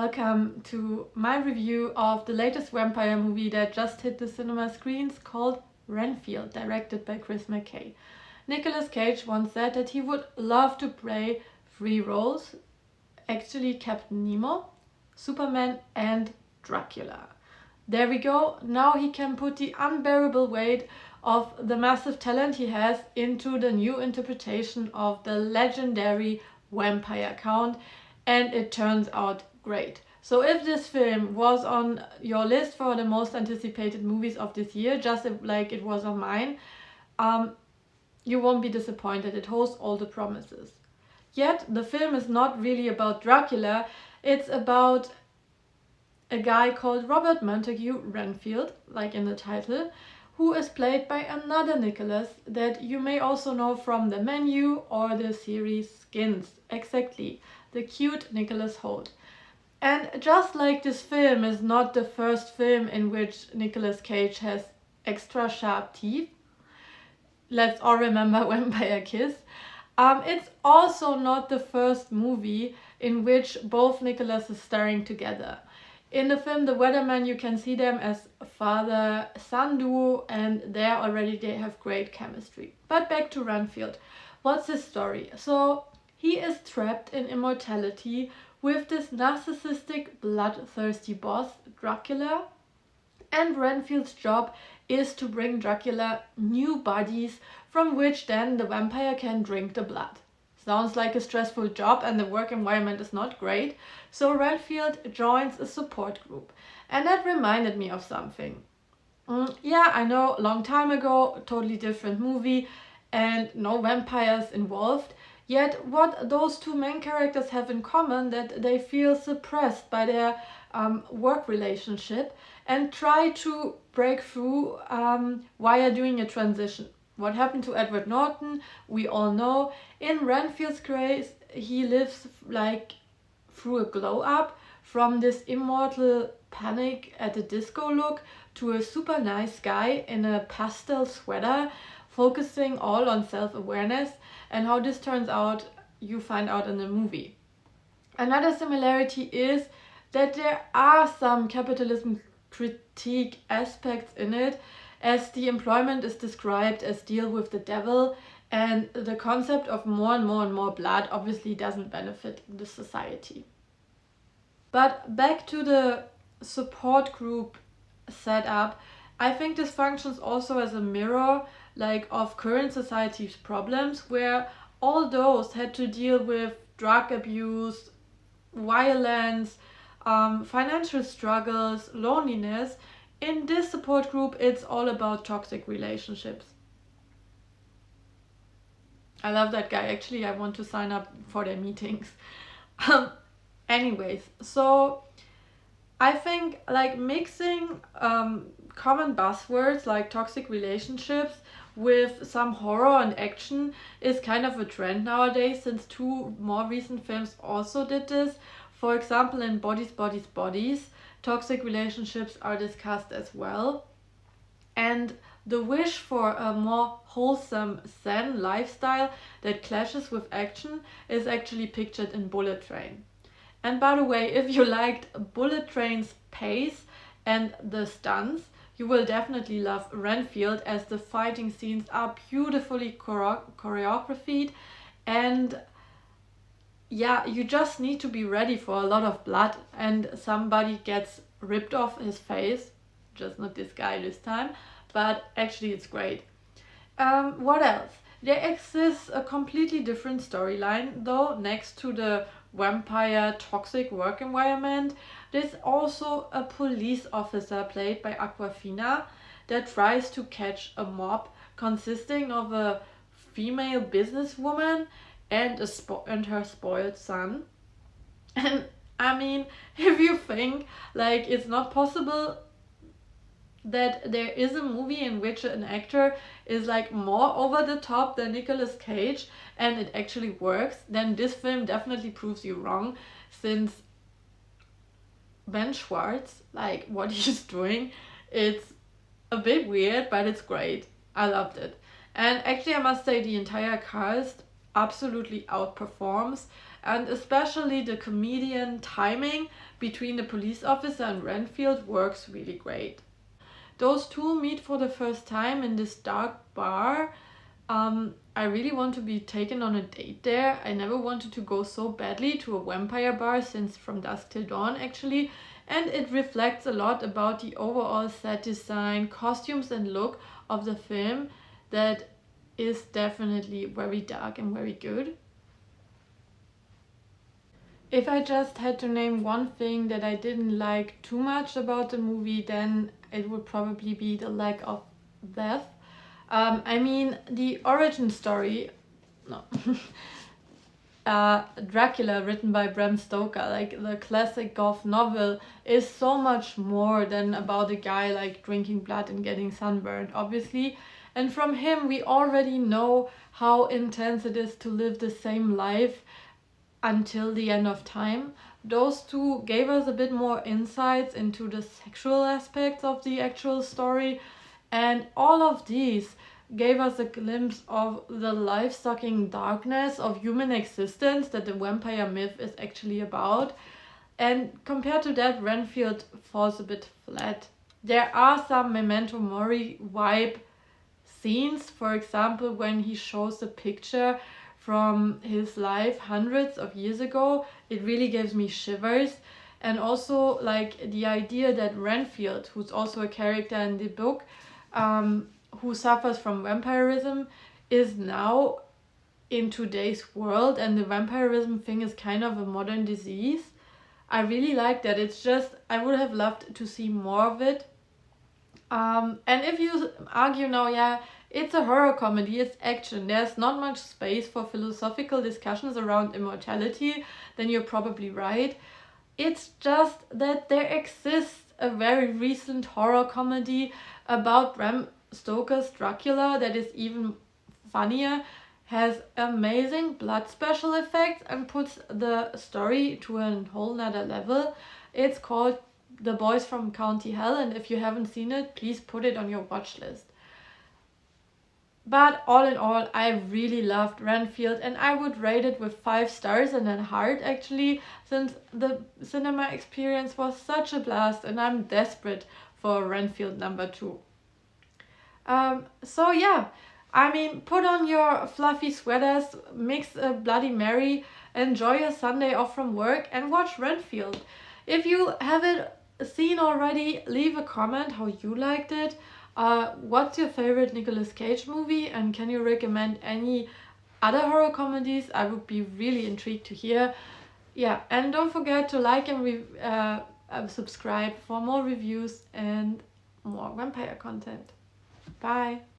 Welcome to my review of the latest vampire movie that just hit the cinema screens called Renfield, directed by Chris McKay. Nicolas Cage once said that he would love to play 3 roles, actually Captain Nemo, Superman and Dracula. There we go, now he can put the unbearable weight of the massive talent he has into the new interpretation of the legendary vampire count, and it turns out great. So if this film was on your list for the most anticipated movies of this year, just like it was on mine, you won't be disappointed. It holds all the promises. Yet the film is not really about Dracula, it's about a guy called Robert Montague Renfield, like in the title, who is played by another Nicholas that you may also know from The Menu or the series Skins. Exactly, the cute Nicholas Hoult. And just like this film is not the first film in which Nicolas Cage has extra sharp teeth, let's all remember Vampire Kiss, it's also not the first movie in which both Nicholas is starring together. In the film The Weatherman you can see them as father-son duo, and there already they have great chemistry. But back to Renfield. What's his story? So he is trapped in immortality with this narcissistic, bloodthirsty boss, Dracula, and Renfield's job is to bring Dracula new bodies from which then the vampire can drink the blood. Sounds like a stressful job and the work environment is not great, so Renfield joins a support group. And that reminded me of something. Yeah, I know, long time ago, totally different movie and no vampires involved. Yet what those two main characters have in common, that they feel suppressed by their work relationship and try to break through via doing a transition. What happened to Edward Norton, we all know. In Renfield's case, he lives like through a glow up from this immortal Panic at the Disco look to a super nice guy in a pastel sweater, focusing all on self-awareness, and how this turns out you find out in the movie. Another similarity is that there are some capitalism critique aspects in it, as the employment is described as deal with the devil, and the concept of more and more blood obviously doesn't benefit the society. But back to the support group setup, I think this functions also as a mirror like of current society's problems, where all those had to deal with drug abuse, violence, financial struggles, loneliness. In this support group, it's all about toxic relationships. I love that guy. Actually, I want to sign up for their meetings. Anyways, so I think like mixing common buzzwords like toxic relationships with some horror and action is kind of a trend nowadays, since 2 more recent films also did this. For example, in Bodies, toxic relationships are discussed as well. And the wish for a more wholesome Zen lifestyle that clashes with action is actually pictured in Bullet Train. And by the way, if you liked Bullet Train's pace and the stunts, you will definitely love Renfield, as the fighting scenes are beautifully choreographed, and yeah, you just need to be ready for a lot of blood and somebody gets ripped off his face. Just not this guy this time, but actually it's great. What else? There exists a completely different storyline though. Next to the vampire toxic work environment, there's also a police officer played by Aquafina that tries to catch a mob consisting of a female businesswoman and her spoiled son. And I mean, if you think like it's not possible that there is a movie in which an actor is like more over the top than Nicolas Cage and it actually works, then this film definitely proves you wrong, since Ben Schwartz, like what he's doing, it's a bit weird, but it's great. I loved it. And actually I must say the entire cast absolutely outperforms. and especially the comedian timing between the police officer and Renfield works really great. Those two meet for the first time in this dark bar. I really want to be taken on a date there. I never wanted to go so badly to a vampire bar since From Dusk Till Dawn actually, and it reflects a lot about the overall set design, costumes and look of the film that is definitely very dark and very good. If I just had to name one thing that I didn't like too much about the movie, then it would probably be the lack of death. I mean, the origin story, no, Dracula, written by Bram Stoker, like the classic goth novel, is so much more than about a guy like drinking blood and getting sunburned, obviously. And from him, we already know how intense it is to live the same life until the end of time. Those two gave us a bit more insights into the sexual aspects of the actual story, and all of these gave us a glimpse of the life-sucking darkness of human existence that the vampire myth is actually about. And compared to that, Renfield falls a bit flat. There are some Memento Mori vibe scenes, for example, when he shows a picture from his life hundreds of years ago. It really gives me shivers. And also like the idea that Renfield, who's also a character in the book, who suffers from vampirism, is now in today's world, and the vampirism thing is kind of a modern disease. I really like that. It's just, I would have loved to see more of it. And if you argue now, yeah, it's a horror comedy, it's action, there's not much space for philosophical discussions around immortality, then you're probably right. It's just that there exists a very recent horror comedy about Bram Stoker's Dracula that is even funnier, has amazing blood special effects, and puts the story to a whole nother level. It's called The Boys from County Hell, and if you haven't seen it, please put it on your watch list. But all in all, I really loved Renfield, and I would rate it with 5 stars and a heart actually, since the cinema experience was such a blast and I'm desperate for Renfield number 2. So yeah, I mean, put on your fluffy sweaters, mix a Bloody Mary, enjoy your Sunday off from work and watch Renfield. If you have it seen already, leave a comment how you liked it. What's your favorite Nicolas Cage movie, and can you recommend any other horror comedies? I would be really intrigued to hear. Yeah, and don't forget to like and subscribe for more reviews and more vampire content. Bye!